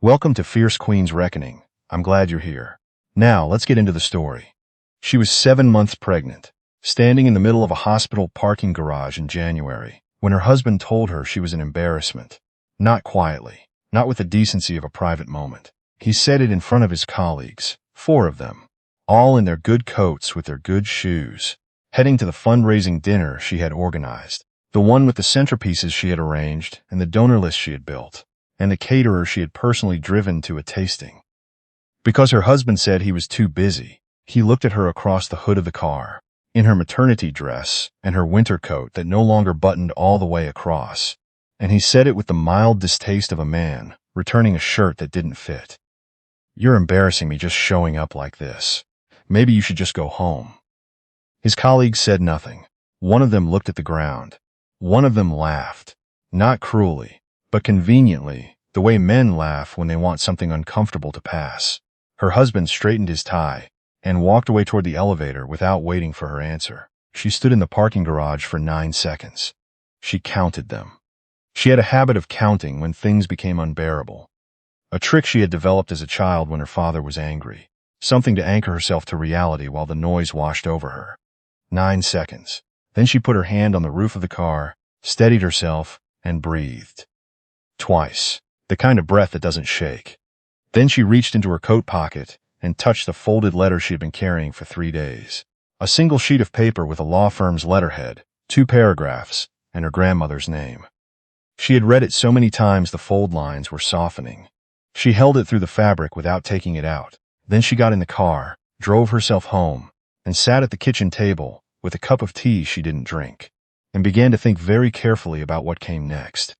Welcome to Fierce Queen's Reckoning. I'm glad you're here. Now, let's get into the story. She was 7 months pregnant, standing in the middle of a hospital parking garage in January, when her husband told her she was an embarrassment. Not quietly, not with the decency of a private moment. He said it in front of his colleagues, 4 of them, all in their good coats with their good shoes, heading to the fundraising dinner she had organized, the one with the centerpieces she had arranged and the donor list she had built, and the caterer she had personally driven to a tasting. Because her husband said he was too busy, he looked at her across the hood of the car, in her maternity dress and her winter coat that no longer buttoned all the way across, and he said it with the mild distaste of a man returning a shirt that didn't fit. "You're embarrassing me just showing up like this. Maybe you should just go home." His colleagues said nothing. One of them looked at the ground. One of them laughed, not cruelly, but conveniently, the way men laugh when they want something uncomfortable to pass. Her husband straightened his tie and walked away toward the elevator without waiting for her answer. She stood in the parking garage for 9 seconds. She counted them. She had a habit of counting when things became unbearable. A trick she had developed as a child when her father was angry. Something to anchor herself to reality while the noise washed over her. 9 seconds. Then she put her hand on the roof of the car, steadied herself, and breathed. Twice. The kind of breath that doesn't shake. Then she reached into her coat pocket and touched the folded letter she had been carrying for 3 days. A single sheet of paper with a law firm's letterhead, 2 paragraphs, and her grandmother's name. She had read it so many times the fold lines were softening. She held it through the fabric without taking it out. Then she got in the car, drove herself home, and sat at the kitchen table with a cup of tea she didn't drink, and began to think very carefully about what came next.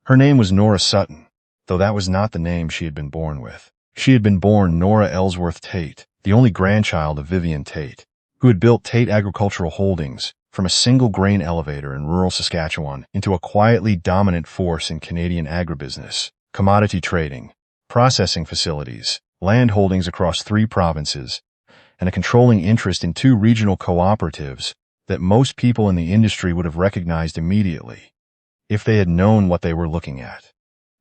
Her name was Nora Sutton, though that was not the name she had been born with. She had been born Nora Ellsworth Tate, the only grandchild of Vivian Tate, who had built Tate Agricultural Holdings from a single grain elevator in rural Saskatchewan into a quietly dominant force in Canadian agribusiness, commodity trading, processing facilities, land holdings across 3 provinces, and a controlling interest in 2 regional cooperatives that most people in the industry would have recognized immediately if they had known what they were looking at.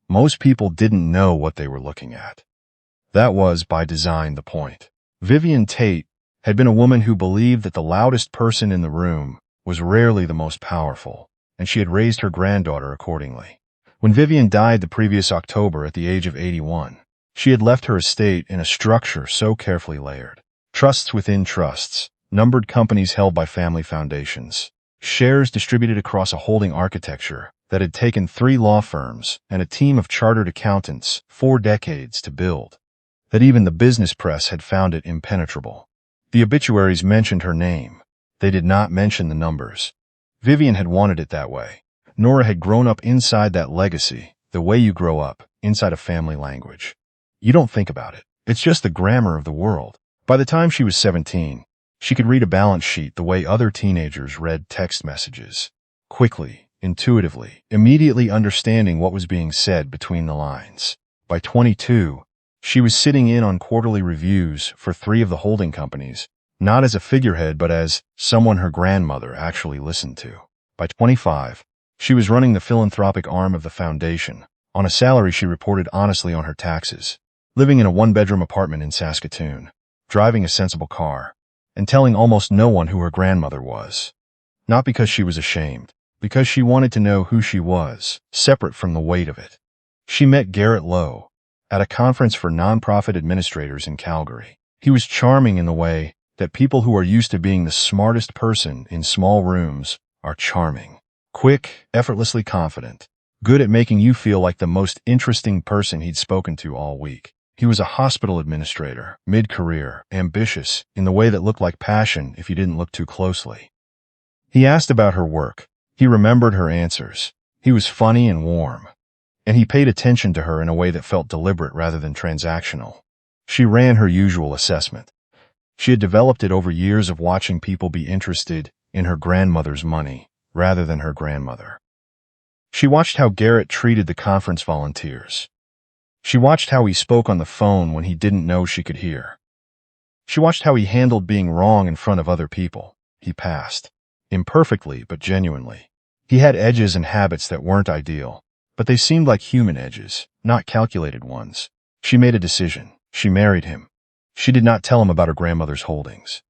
Most people didn't know what they were looking at. That was, by design, the point. Vivian Tate had been a woman who believed that the loudest person in the room was rarely the most powerful, and she had raised her granddaughter accordingly. When Vivian died the previous October at the age of 81, she had left her estate in a structure so carefully layered. Trusts within trusts, numbered companies held by family foundations, shares distributed across a holding architecture that had taken 3 law firms and a team of chartered accountants 4 decades to build, that even the business press had found it impenetrable. The obituaries mentioned her name. They did not mention the numbers. Vivian had wanted it that way. Nora had grown up inside that legacy, the way you grow up, inside a family language. You don't think about it. It's just the grammar of the world. By the time she was 17, she could read a balance sheet the way other teenagers read text messages. Quickly, intuitively, immediately understanding what was being said between the lines. By 22, she was sitting in on quarterly reviews for 3 of the holding companies, not as a figurehead but as someone her grandmother actually listened to. By 25, she was running the philanthropic arm of the foundation, on a salary she reported honestly on her taxes, living in a 1-bedroom apartment in Saskatoon, driving a sensible car, and telling almost no one who her grandmother was. Not because she was ashamed, because she wanted to know who she was, separate from the weight of it. She met Garrett Lowe at a conference for nonprofit administrators in Calgary. He was charming in the way that people who are used to being the smartest person in small rooms are charming. Quick, effortlessly confident, good at making you feel like the most interesting person he'd spoken to all week. He was a hospital administrator, mid-career, ambitious, in the way that looked like passion if you didn't look too closely. He asked about her work. He remembered her answers. He was funny and warm. And he paid attention to her in a way that felt deliberate rather than transactional. She ran her usual assessment. She had developed it over years of watching people be interested in her grandmother's money rather than her grandmother. She watched how Garrett treated the conference volunteers. She watched how he spoke on the phone when he didn't know she could hear. She watched how he handled being wrong in front of other people. He passed. Imperfectly, but genuinely. He had edges and habits that weren't ideal, but they seemed like human edges, not calculated ones. She made a decision. She married him. She did not tell him about her grandmother's holdings.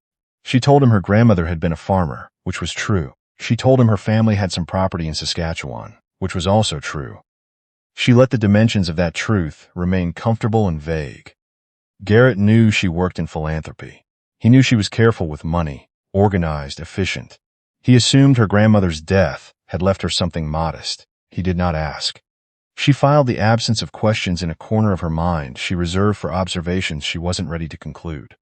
She told him her grandmother had been a farmer, which was true. She told him her family had some property in Saskatchewan, which was also true. She let the dimensions of that truth remain comfortable and vague. Garrett knew she worked in philanthropy. He knew she was careful with money, organized, efficient. He assumed her grandmother's death had left her something modest. He did not ask. She filed the absence of questions in a corner of her mind she reserved for observations she wasn't ready to conclude.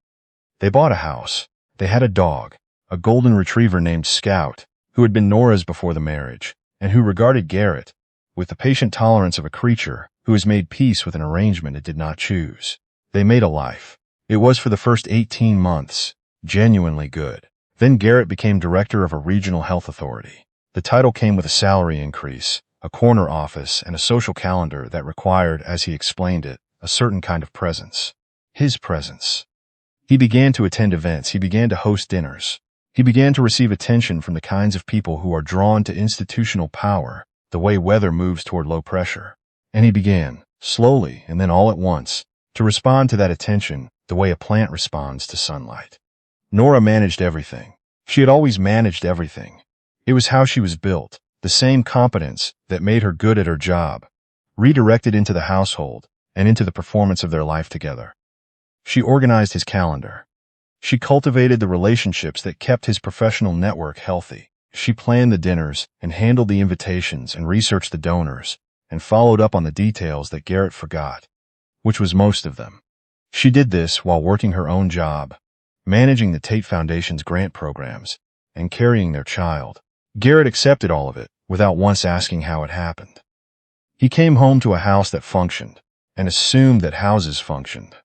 They bought a house. They had a dog, a golden retriever named Scout, who had been Nora's before the marriage, and who regarded Garrett with the patient tolerance of a creature who has made peace with an arrangement it did not choose. They made a life. It was for the first 18 months, genuinely good. Then Garrett became director of a regional health authority. The title came with a salary increase, a corner office, and a social calendar that required, as he explained it, a certain kind of presence. His presence. He began to attend events. He began to host dinners. He began to receive attention from the kinds of people who are drawn to institutional power, the way weather moves toward low pressure. And he began, slowly and then all at once, to respond to that attention the way a plant responds to sunlight. Nora managed everything. She had always managed everything. It was how she was built, the same competence that made her good at her job, redirected into the household and into the performance of their life together. She organized his calendar. She cultivated the relationships that kept his professional network healthy. She planned the dinners and handled the invitations and researched the donors and followed up on the details that Garrett forgot, which was most of them. She did this while working her own job, managing the Tate Foundation's grant programs, and carrying their child. Garrett accepted all of it without once asking how it happened. He came home to a house that functioned and assumed that houses functioned.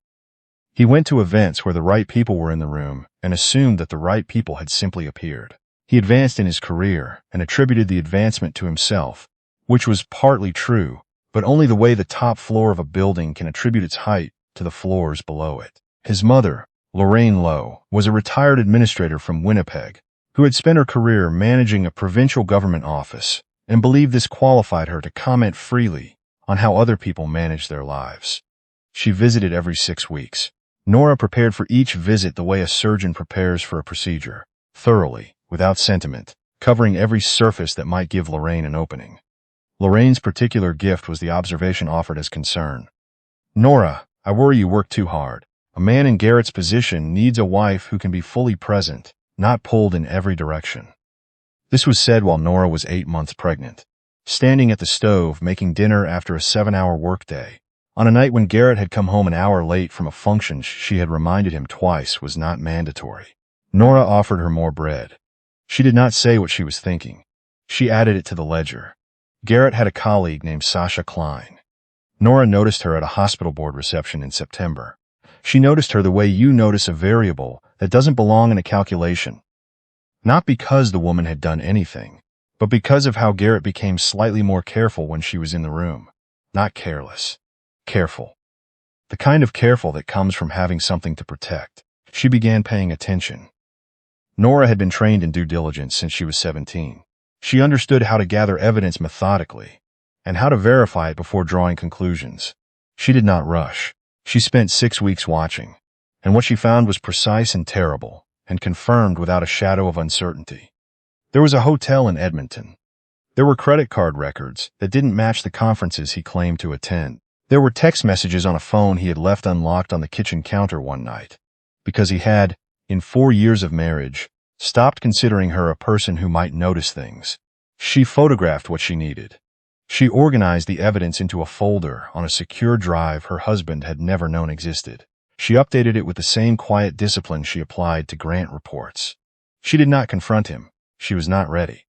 He went to events where the right people were in the room and assumed that the right people had simply appeared. He advanced in his career and attributed the advancement to himself, which was partly true, but only the way the top floor of a building can attribute its height to the floors below it. His mother, Lorraine Lowe, was a retired administrator from Winnipeg who had spent her career managing a provincial government office and believed this qualified her to comment freely on how other people managed their lives. She visited every 6 weeks. Nora prepared for each visit the way a surgeon prepares for a procedure, thoroughly, without sentiment, covering every surface that might give Lorraine an opening. Lorraine's particular gift was the observation offered as concern. "Nora, I worry you work too hard. A man in Garrett's position needs a wife who can be fully present, not pulled in every direction." This was said while Nora was 8 months pregnant, standing at the stove making dinner after a 7-hour workday, on a night when Garrett had come home an hour late from a function she had reminded him twice was not mandatory. Nora offered her more bread. She did not say what she was thinking. She added it to the ledger. Garrett had a colleague named Sasha Klein. Nora noticed her at a hospital board reception in September. She noticed her the way you notice a variable that doesn't belong in a calculation. Not because the woman had done anything, but because of how Garrett became slightly more careful when she was in the room. Not careless. Careful. The kind of careful that comes from having something to protect. She began paying attention. Nora had been trained in due diligence since she was 17. She understood how to gather evidence methodically and how to verify it before drawing conclusions. She did not rush. She spent 6 weeks watching, and what she found was precise and terrible, and confirmed without a shadow of uncertainty. There was a hotel in Edmonton. There were credit card records that didn't match the conferences he claimed to attend. There were text messages on a phone he had left unlocked on the kitchen counter one night, because he had, in 4 years of marriage, stopped considering her a person who might notice things. She photographed what she needed. She organized the evidence into a folder on a secure drive her husband had never known existed. She updated it with the same quiet discipline she applied to grant reports. She did not confront him. She was not ready.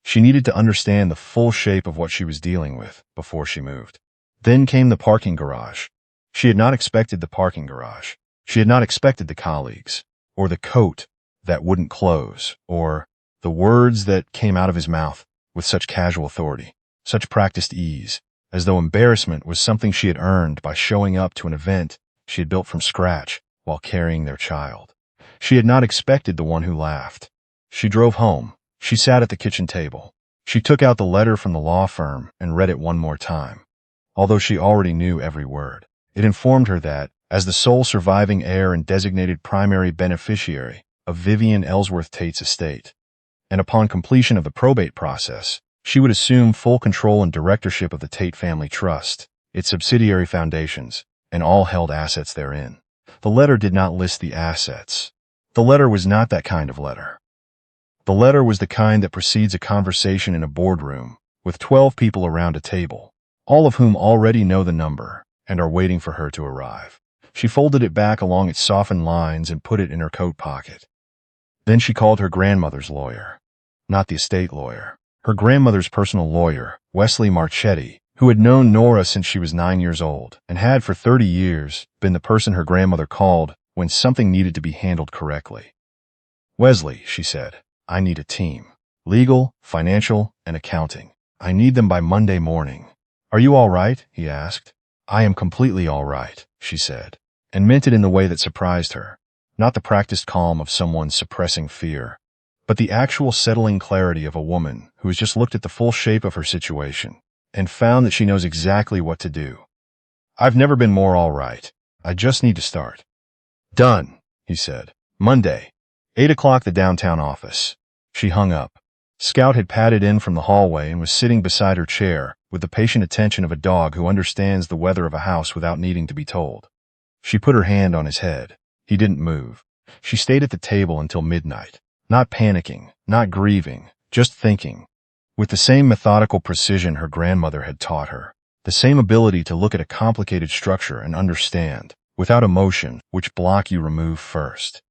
She needed to understand the full shape of what she was dealing with before she moved. Then came the parking garage. She had not expected the parking garage. She had not expected the colleagues, or the coat that wouldn't close, or the words that came out of his mouth with such casual authority, such practiced ease, as though embarrassment was something she had earned by showing up to an event she had built from scratch while carrying their child. She had not expected the one who laughed. She drove home. She sat at the kitchen table. She took out the letter from the law firm and read it one more time, although she already knew every word. It informed her that, as the sole surviving heir and designated primary beneficiary of Vivian Ellsworth Tate's estate, and upon completion of the probate process, she would assume full control and directorship of the Tate Family Trust, its subsidiary foundations, and all held assets therein. The letter did not list the assets. The letter was not that kind of letter. The letter was the kind that precedes a conversation in a boardroom, with 12 people around a table, all of whom already know the number and are waiting for her to arrive. She folded it back along its softened lines and put it in her coat pocket. Then she called her grandmother's lawyer. Not the estate lawyer. Her grandmother's personal lawyer, Wesley Marchetti, who had known Nora since she was 9 years old and had for 30 years been the person her grandmother called when something needed to be handled correctly. "Wesley," she said, "I need a team. Legal, financial, and accounting. I need them by Monday morning." "Are you all right?" he asked. "I am completely all right," she said, and meant it in the way that surprised her, not the practiced calm of someone suppressing fear, but the actual settling clarity of a woman who has just looked at the full shape of her situation and found that she knows exactly what to do. "I've never been more all right. I just need to start." "Done," he said. "Monday, 8 o'clock, the downtown office." She hung up. Scout had padded in from the hallway and was sitting beside her chair with the patient attention of a dog who understands the weather of a house without needing to be told. She put her hand on his head. He didn't move. She stayed at the table until midnight, not panicking, not grieving, just thinking, with the same methodical precision her grandmother had taught her, the same ability to look at a complicated structure and understand, without emotion, which block you remove first.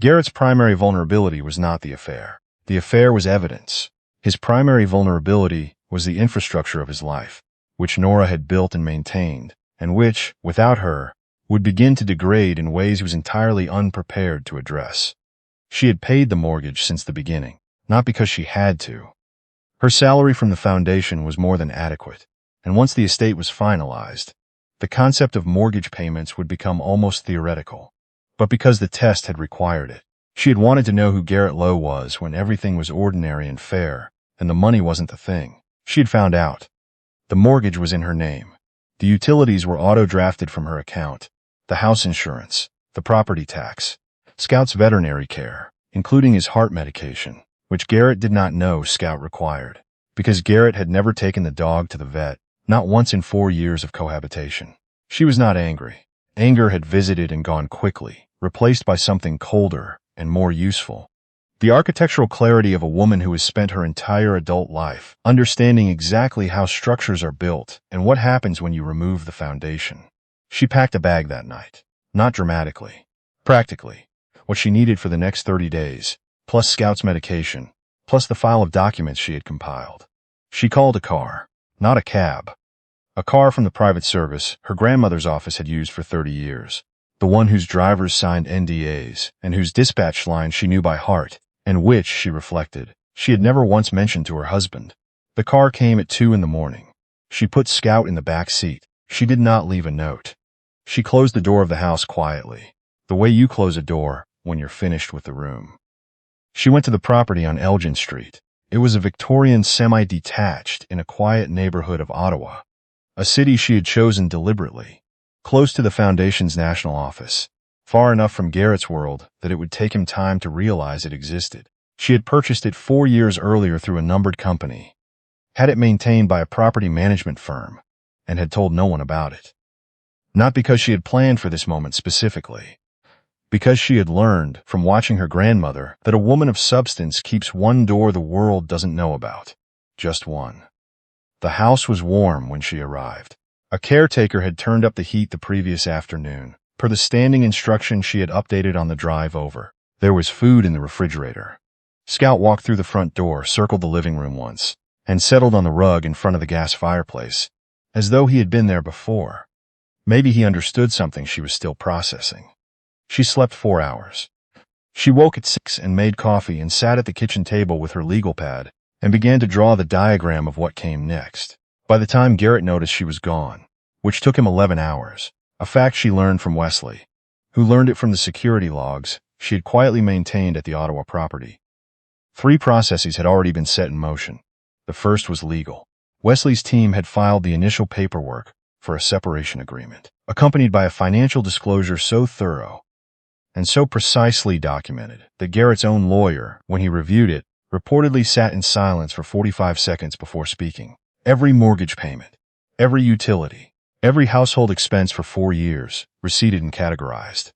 Garrett's primary vulnerability was not the affair. The affair was evidence. His primary vulnerability was the infrastructure of his life, which Nora had built and maintained, and which, without her, would begin to degrade in ways he was entirely unprepared to address. She had paid the mortgage since the beginning, not because she had to. Her salary from the foundation was more than adequate, and once the estate was finalized, the concept of mortgage payments would become almost theoretical. But because the test had required it, she had wanted to know who Garrett Lowe was when everything was ordinary and fair, and the money wasn't the thing. She had found out. The mortgage was in her name. The utilities were auto-drafted from her account. The house insurance, the property tax, Scout's veterinary care, including his heart medication, which Garrett did not know Scout required, because Garrett had never taken the dog to the vet, not once in 4 years of cohabitation. She was not angry. Anger had visited and gone quickly, replaced by something colder and more useful. The architectural clarity of a woman who has spent her entire adult life understanding exactly how structures are built and what happens when you remove the foundation. She packed a bag that night, not dramatically, practically, what she needed for the next 30 days, plus Scout's medication, plus the file of documents she had compiled. She called a car, not a cab. A car from the private service her grandmother's office had used for 30 years, the one whose drivers signed NDAs and whose dispatch line she knew by heart, and which, she reflected, she had never once mentioned to her husband. The car came at 2 in the morning. She put Scout in the back seat. She did not leave a note. She closed the door of the house quietly, the way you close a door when you're finished with the room. She went to the property on Elgin Street. It was a Victorian semi-detached in a quiet neighborhood of Ottawa, a city she had chosen deliberately, close to the Foundation's national office, far enough from Garrett's world that it would take him time to realize it existed. She had purchased it 4 years earlier through a numbered company, had it maintained by a property management firm, and had told no one about it. Not because she had planned for this moment specifically, because she had learned from watching her grandmother that a woman of substance keeps one door the world doesn't know about, just one. The house was warm when she arrived. A caretaker had turned up the heat the previous afternoon, per the standing instructions she had updated on the drive over. There was food in the refrigerator. Scout walked through the front door, circled the living room once, and settled on the rug in front of the gas fireplace, as though he had been there before. Maybe he understood something she was still processing. She slept 4 hours. She woke at 6 and made coffee and sat at the kitchen table with her legal pad and began to draw the diagram of what came next. By the time Garrett noticed she was gone, which took him 11 hours, a fact she learned from Wesley, who learned it from the security logs she had quietly maintained at the Ottawa property. 3 processes had already been set in motion. The first was legal. Wesley's team had filed the initial paperwork for a separation agreement, accompanied by a financial disclosure so thorough and so precisely documented that Garrett's own lawyer, when he reviewed it, reportedly sat in silence for 45 seconds before speaking. Every mortgage payment, every utility, every household expense for 4 years, receipted and categorized.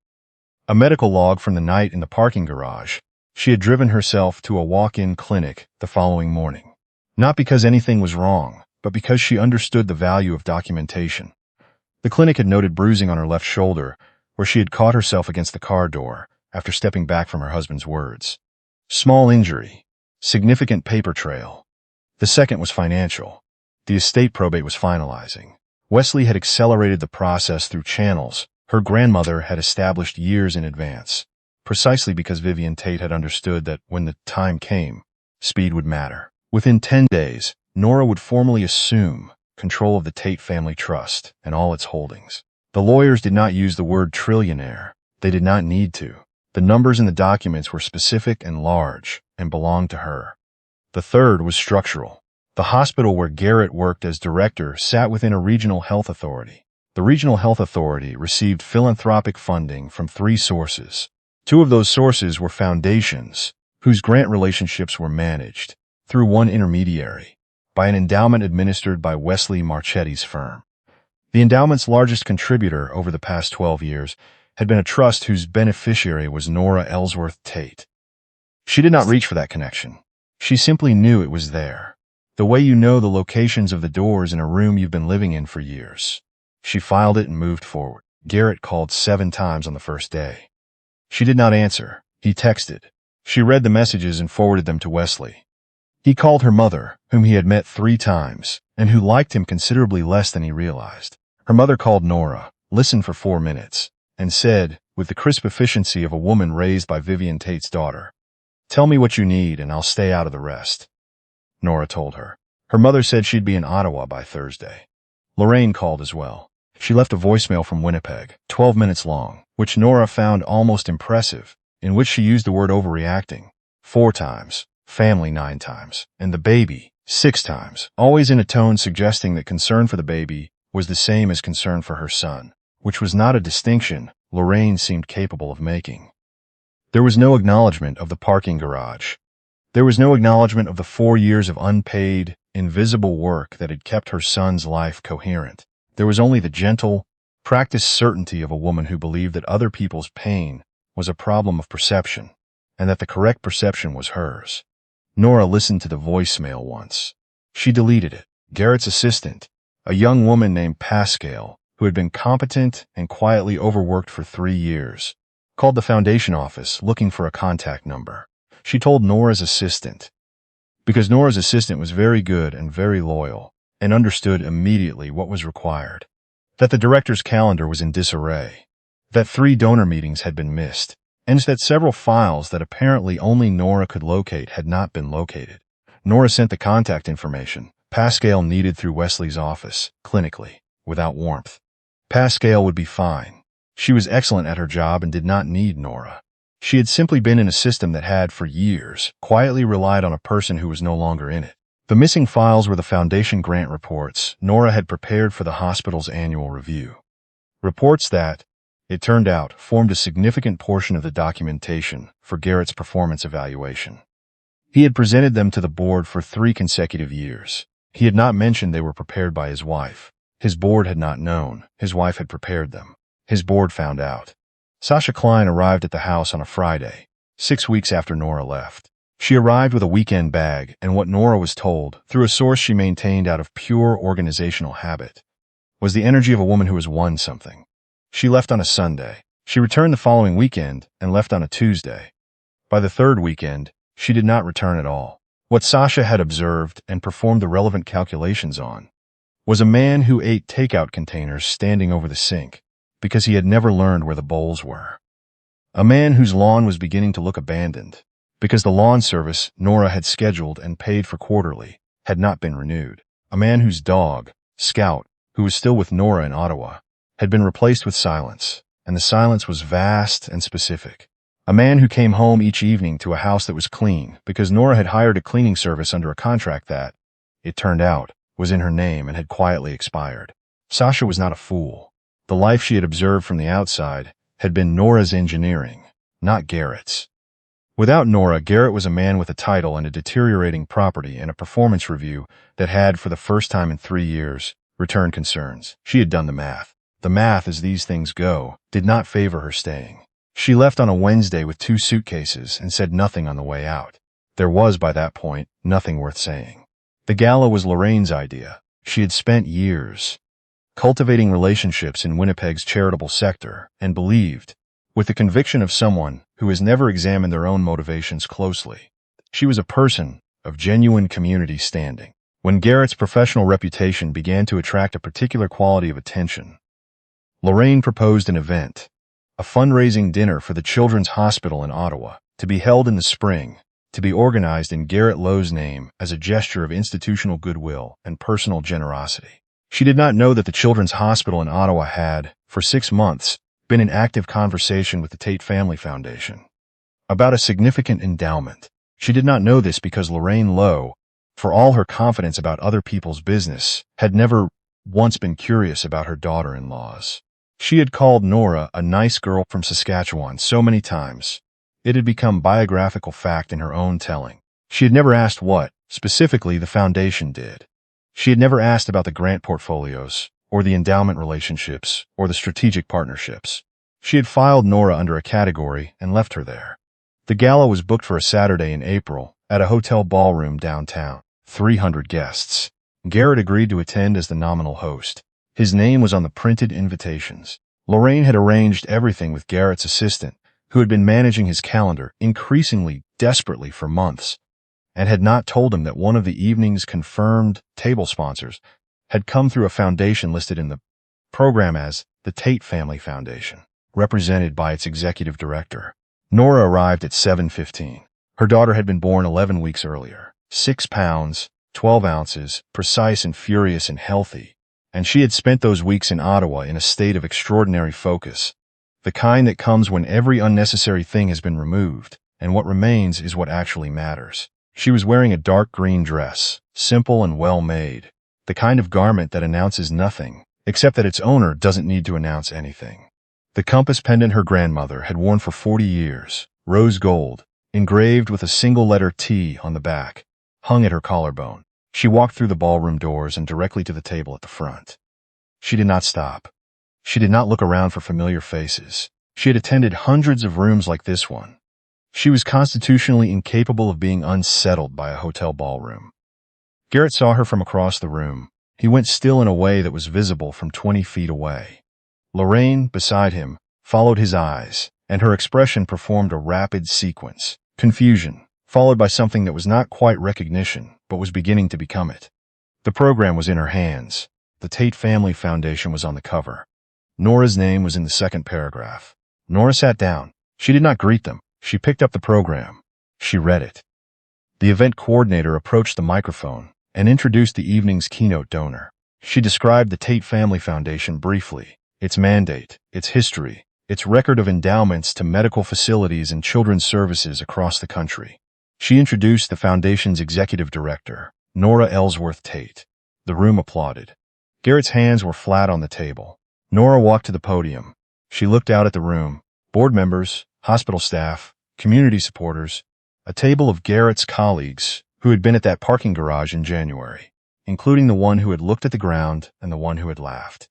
A medical log from the night in the parking garage. She had driven herself to a walk-in clinic the following morning. Not because anything was wrong, but because she understood the value of documentation. The clinic had noted bruising on her left shoulder, where she had caught herself against the car door after stepping back from her husband's words. Small injury, significant paper trail. The second was financial. The estate probate was finalizing. Wesley had accelerated the process through channels her grandmother had established years in advance, precisely because Vivian Tate had understood that when the time came, speed would matter. Within 10 days, Nora would formally assume control of the Tate family trust and all its holdings. The lawyers did not use the word trillionaire. They did not need to. The numbers in the documents were specific and large and belonged to her. The third was structural. The hospital where Garrett worked as director sat within a regional health authority. The regional health authority received philanthropic funding from 3 sources. 2 of those sources were foundations, whose grant relationships were managed, through one intermediary, by an endowment administered by Wesley Marchetti's firm. The endowment's largest contributor over the past 12 years had been a trust whose beneficiary was Nora Ellsworth Tate. She did not reach for that connection. She simply knew it was there, the way you know the locations of the doors in a room you've been living in for years. She filed it and moved forward. Garrett called 7 times on the first day. She did not answer. He texted. She read the messages and forwarded them to Wesley. He called her mother, whom he had met 3 times, and who liked him considerably less than he realized. Her mother called Nora, listened for 4 minutes, and said, with the crisp efficiency of a woman raised by Vivian Tate's daughter, "Tell me what you need and I'll stay out of the rest." Nora told her. Her mother said she'd be in Ottawa by Thursday. Lorraine called as well. She left a voicemail from Winnipeg, 12 minutes long, which Nora found almost impressive, in which she used the word overreacting 4 times, family 9 times, and the baby 6 times, always in a tone suggesting that concern for the baby was the same as concern for her son, which was not a distinction Lorraine seemed capable of making. There was no acknowledgement of the parking garage. There was no acknowledgement of the 4 years of unpaid, invisible work that had kept her son's life coherent. There was only the gentle, practiced certainty of a woman who believed that other people's pain was a problem of perception, and that the correct perception was hers. Nora listened to the voicemail once. She deleted it. Garrett's assistant, a young woman named Pascal, who had been competent and quietly overworked for 3 years, called the foundation office looking for a contact number. She told Nora's assistant, because Nora's assistant was very good and very loyal, and understood immediately what was required, that the director's calendar was in disarray, that 3 donor meetings had been missed, and that several files that apparently only Nora could locate had not been located. Nora sent the contact information Pascal needed through Wesley's office, clinically, without warmth. Pascal would be fine. She was excellent at her job and did not need Nora. She had simply been in a system that had, for years, quietly relied on a person who was no longer in it. The missing files were the foundation grant reports Nora had prepared for the hospital's annual review. Reports that, it turned out, formed a significant portion of the documentation for Garrett's performance evaluation. He had presented them to the board for 3 consecutive years. He had not mentioned they were prepared by his wife. His board had not known. His wife had prepared them. His board found out. Sasha Klein arrived at the house on a Friday, 6 weeks after Nora left. She arrived with a weekend bag and what Nora was told, through a source she maintained out of pure organizational habit, was the energy of a woman who has won something. She left on a Sunday. She returned the following weekend and left on a Tuesday. By the 3rd weekend, she did not return at all. What Sasha had observed and performed the relevant calculations on was a man who ate takeout containers standing over the sink because he had never learned where the bowls were. A man whose lawn was beginning to look abandoned because the lawn service Nora had scheduled and paid for quarterly had not been renewed. A man whose dog, Scout, who was still with Nora in Ottawa, had been replaced with silence, and the silence was vast and specific. A man who came home each evening to a house that was clean because Nora had hired a cleaning service under a contract that, it turned out, was in her name and had quietly expired. Sasha was not a fool. The life she had observed from the outside had been Nora's engineering, not Garrett's. Without Nora, Garrett was a man with a title and a deteriorating property and a performance review that had, for the first time in 3 years, returned concerns. She had done the math. The math, as these things go, did not favor her staying. She left on a Wednesday with 2 suitcases and said nothing on the way out. There was, by that point, nothing worth saying. The gala was Lorraine's idea. She had spent years cultivating relationships in Winnipeg's charitable sector and believed, with the conviction of someone who has never examined their own motivations closely, she was a person of genuine community standing. When Garrett's professional reputation began to attract a particular quality of attention, Lorraine proposed an event, a fundraising dinner for the Children's Hospital in Ottawa, to be held in the spring, to be organized in Garrett Lowe's name as a gesture of institutional goodwill and personal generosity. She did not know that the Children's Hospital in Ottawa had, for 6 months, been in active conversation with the Tate Family Foundation about a significant endowment. She did not know this because Lorraine Lowe, for all her confidence about other people's business, had never once been curious about her daughter-in-laws. She had called Nora a nice girl from Saskatchewan so many times, it had become biographical fact in her own telling. She had never asked what, specifically, the foundation did. She had never asked about the grant portfolios, or the endowment relationships, or the strategic partnerships. She had filed Nora under a category and left her there. The gala was booked for a Saturday in April at a hotel ballroom downtown. 300 guests. Garrett agreed to attend as the nominal host. His name was on the printed invitations. Lorraine had arranged everything with Garrett's assistant, who had been managing his calendar increasingly desperately for months, and had not told him that one of the evening's confirmed table sponsors had come through a foundation listed in the program as the Tate Family Foundation, represented by its executive director. Nora arrived at 7:15. Her daughter had been born 11 weeks earlier, 6 pounds, 12 ounces, precise and furious and healthy, and she had spent those weeks in Ottawa in a state of extraordinary focus, the kind that comes when every unnecessary thing has been removed, and what remains is what actually matters. She was wearing a dark green dress, simple and well-made, the kind of garment that announces nothing, except that its owner doesn't need to announce anything. The compass pendant her grandmother had worn for 40 years, rose gold, engraved with a single letter T on the back, hung at her collarbone. She walked through the ballroom doors and directly to the table at the front. She did not stop. She did not look around for familiar faces. She had attended hundreds of rooms like this one. She was constitutionally incapable of being unsettled by a hotel ballroom. Garrett saw her from across the room. He went still in a way that was visible from 20 feet away. Lorraine, beside him, followed his eyes, and her expression performed a rapid sequence. Confusion, followed by something that was not quite recognition, but was beginning to become it. The program was in her hands. The Tate Family Foundation was on the cover. Nora's name was in the second paragraph. Nora sat down. She did not greet them. She picked up the program. She read it. The event coordinator approached the microphone and introduced the evening's keynote donor. She described the Tate Family Foundation briefly, its mandate, its history, its record of endowments to medical facilities and children's services across the country. She introduced the foundation's executive director, Nora Ellsworth Tate. The room applauded. Garrett's hands were flat on the table. Nora walked to the podium. She looked out at the room. Board members, hospital staff, community supporters, a table of Garrett's colleagues who had been at that parking garage in January, including the one who had looked at the ground and the one who had laughed.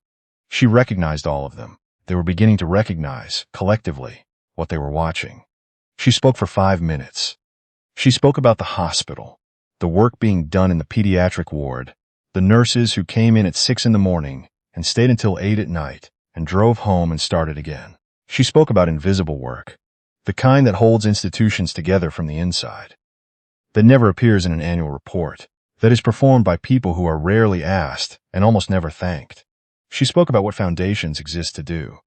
She recognized all of them. They were beginning to recognize, collectively, what they were watching. She spoke for 5 minutes. She spoke about the hospital, the work being done in the pediatric ward, the nurses who came in at 6 in the morning and stayed until 8 at night and drove home and started again. She spoke about invisible work, the kind that holds institutions together from the inside, that never appears in an annual report, that is performed by people who are rarely asked and almost never thanked. She spoke about what foundations exist to do,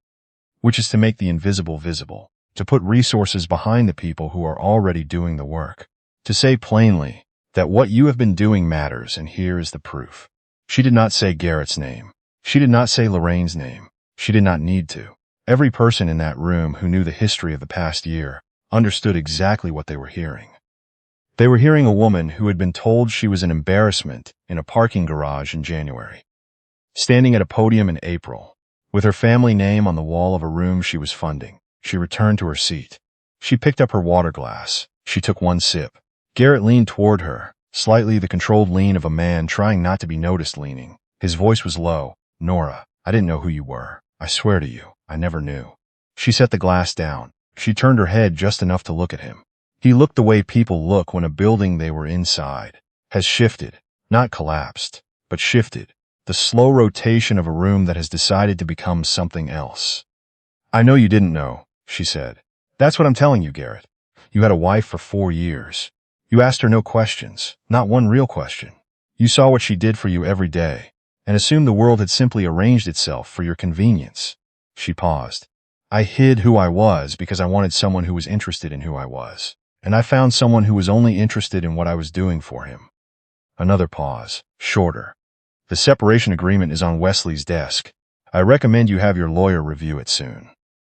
which is to make the invisible visible, to put resources behind the people who are already doing the work, to say plainly that what you have been doing matters, and here is the proof. She did not say Garrett's name. She did not say Lorraine's name. She did not need to. Every person in that room who knew the history of the past year understood exactly what they were hearing. They were hearing a woman who had been told she was an embarrassment in a parking garage in January. standing at a podium in April. With her family name on the wall of a room she was funding, she returned to her seat. She picked up her water glass. She took one sip. Garrett leaned toward her, slightly the controlled lean of a man trying not to be noticed leaning. His voice was low. "Nora, I didn't know who you were. I swear to you, I never knew." She set the glass down. She turned her head just enough to look at him. He looked the way people look when a building they were inside has shifted, not collapsed, but shifted. The slow rotation of a room that has decided to become something else. "I know you didn't know," she said. "That's what I'm telling you, Garrett. You had a wife for 4 years. You asked her no questions, not one real question. You saw what she did for you every day, and assumed the world had simply arranged itself for your convenience." She paused. "I hid who I was because I wanted someone who was interested in who I was, and I found someone who was only interested in what I was doing for him." Another pause, shorter. "The separation agreement is on Wesley's desk. I recommend you have your lawyer review it soon."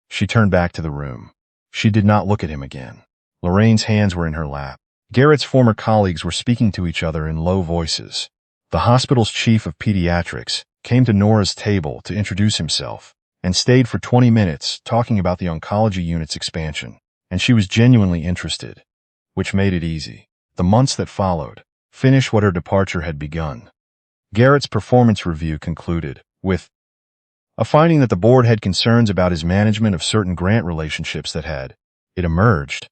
She turned back to the room. She did not look at him again. Lorraine's hands were in her lap. Garrett's former colleagues were speaking to each other in low voices. The hospital's chief of pediatrics came to Nora's table to introduce himself and stayed for 20 minutes talking about the oncology unit's expansion, and she was genuinely interested, which made it easy. The months that followed finished what her departure had begun. Garrett's performance review concluded with a finding that the board had concerns about his management of certain grant relationships that had, it emerged,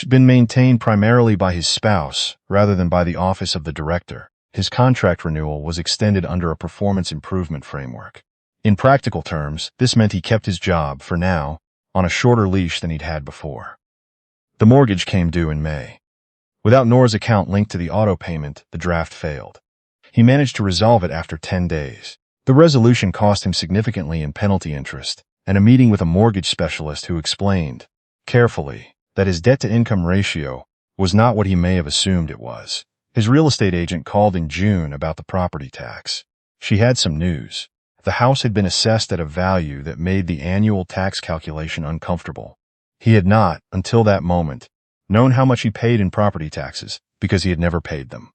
been maintained primarily by his spouse rather than by the office of the director. His contract renewal was extended under a performance improvement framework. In practical terms, this meant he kept his job, for now, on a shorter leash than he'd had before. The mortgage came due in May. Without Nora's account linked to the auto payment, the draft failed. He managed to resolve it after 10 days. The resolution cost him significantly in penalty interest, and a meeting with a mortgage specialist who explained, carefully, that his debt-to-income ratio was not what he may have assumed it was. His real estate agent called in June about the property tax. She had some news. The house had been assessed at a value that made the annual tax calculation uncomfortable. He had not, until that moment, known how much he paid in property taxes because he had never paid them.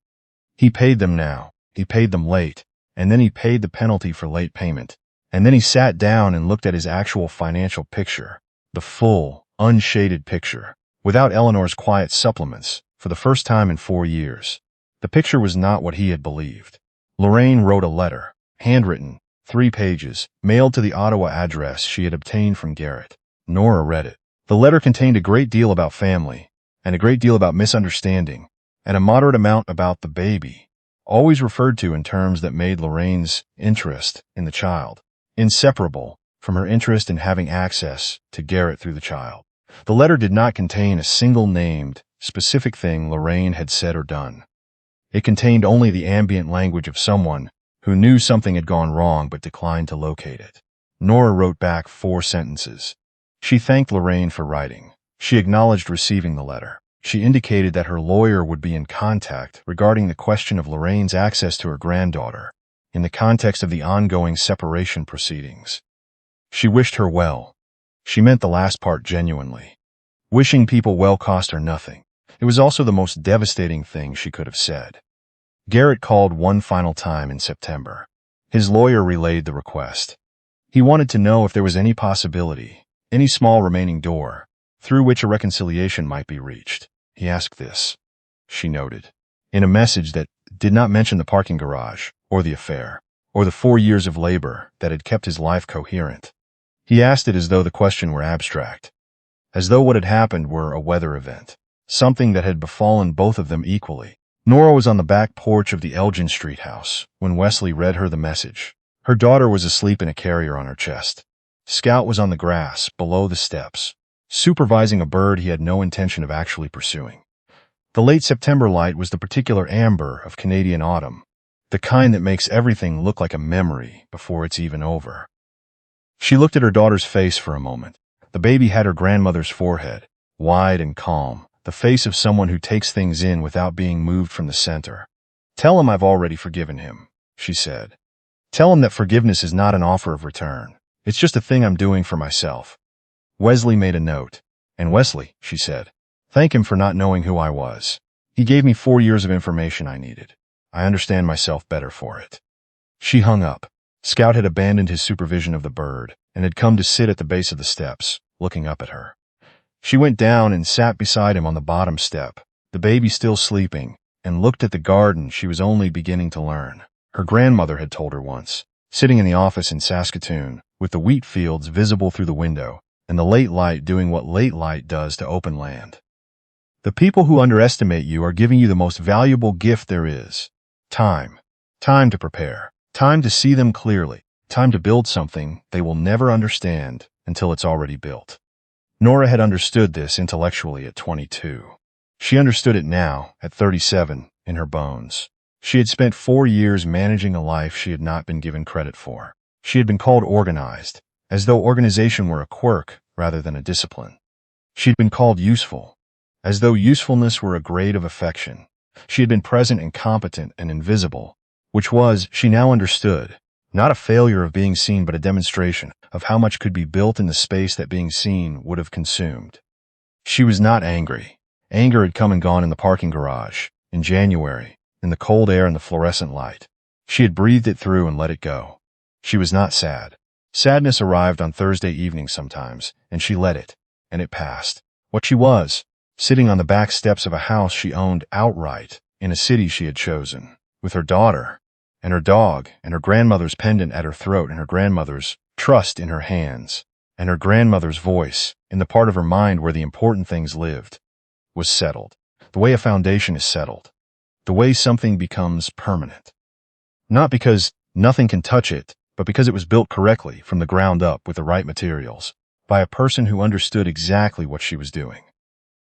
He paid them now. He paid them late, and then he paid the penalty for late payment. And then he sat down and looked at his actual financial picture, the full, unshaded picture, without Eleanor's quiet supplements, for the first time in 4 years. The picture was not what he had believed. Lorraine wrote a letter, handwritten, 3 pages, mailed to the Ottawa address she had obtained from Garrett. Nora read it. The letter contained a great deal about family, and a great deal about misunderstanding, and a moderate amount about the baby, always referred to in terms that made Lorraine's interest in the child inseparable from her interest in having access to Garrett through the child. The letter did not contain a single named, specific thing Lorraine had said or done. It contained only the ambient language of someone who knew something had gone wrong but declined to locate it. Nora wrote back 4 sentences. She thanked Lorraine for writing. She acknowledged receiving the letter. She indicated that her lawyer would be in contact regarding the question of Lorraine's access to her granddaughter in the context of the ongoing separation proceedings. She wished her well. She meant the last part genuinely. Wishing people well cost her nothing. It was also the most devastating thing she could have said. Garrett called one final time in September. His lawyer relayed the request. He wanted to know if there was any possibility, any small remaining door, through which a reconciliation might be reached. He asked this, she noted, in a message that did not mention the parking garage, or the affair, or the 4 years of labor that had kept his life coherent. He asked it as though the question were abstract, as though what had happened were a weather event, something that had befallen both of them equally. Nora was on the back porch of the Elgin Street house when Wesley read her the message. Her daughter was asleep in a carrier on her chest. Scout was on the grass below the steps, supervising a bird he had no intention of actually pursuing. The late September light was the particular amber of Canadian autumn, the kind that makes everything look like a memory before it's even over. She looked at her daughter's face for a moment. The baby had her grandmother's forehead, wide and calm, the face of someone who takes things in without being moved from the center. "Tell him I've already forgiven him," she said. "Tell him that forgiveness is not an offer of return. It's just a thing I'm doing for myself." Wesley made a note. "And Wesley," she said, "thank him for not knowing who I was. He gave me 4 years of information I needed. I understand myself better for it." She hung up. Scout had abandoned his supervision of the bird and had come to sit at the base of the steps, looking up at her. She went down and sat beside him on the bottom step, the baby still sleeping, and looked at the garden she was only beginning to learn. Her grandmother had told her once, sitting in the office in Saskatoon, with the wheat fields visible through the window, and the late light doing what late light does to open land. The people who underestimate you are giving you the most valuable gift there is. Time. Time to prepare. Time to see them clearly. Time to build something they will never understand until it's already built. Nora had understood this intellectually at 22. She understood it now, at 37, in her bones. She had spent 4 years managing a life she had not been given credit for. She had been called organized, as though organization were a quirk rather than a discipline. She had been called useful, as though usefulness were a grade of affection. She had been present and competent and invisible, which was, she now understood, not a failure of being seen but a demonstration of how much could be built in the space that being seen would have consumed. She was not angry. Anger had come and gone in the parking garage, in January, in the cold air and the fluorescent light. She had breathed it through and let it go. She was not sad. Sadness arrived on Thursday evening sometimes, and she let it, and it passed. What she was, sitting on the back steps of a house she owned outright, in a city she had chosen, with her daughter, and her dog, and her grandmother's pendant at her throat, and her grandmother's trust in her hands, and her grandmother's voice, in the part of her mind where the important things lived, was settled. The way a foundation is settled. The way something becomes permanent. Not because nothing can touch it, but because it was built correctly from the ground up with the right materials, by a person who understood exactly what she was doing.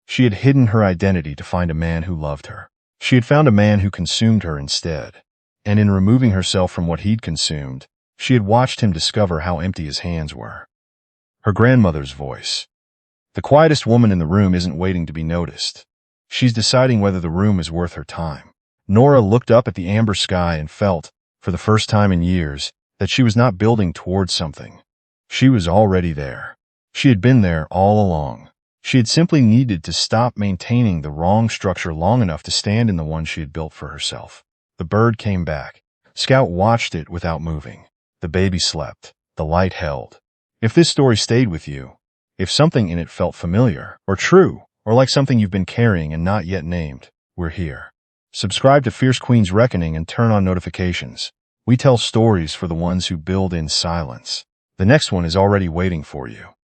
She had hidden her identity to find a man who loved her. She had found a man who consumed her instead. And in removing herself from what he'd consumed, she had watched him discover how empty his hands were. Her grandmother's voice. The quietest woman in the room isn't waiting to be noticed. She's deciding whether the room is worth her time. Nora looked up at the amber sky and felt, for the first time in years, that she was not building towards something. She was already there. She had been there all along. She had simply needed to stop maintaining the wrong structure long enough to stand in the one she had built for herself. The bird came back. Scout watched it without moving. The baby slept. The light held. If this story stayed with you, if something in it felt familiar, or true, or like something you've been carrying and not yet named, we're here. Subscribe to Fierce Queen's Reckoning and turn on notifications. We tell stories for the ones who build in silence. The next one is already waiting for you.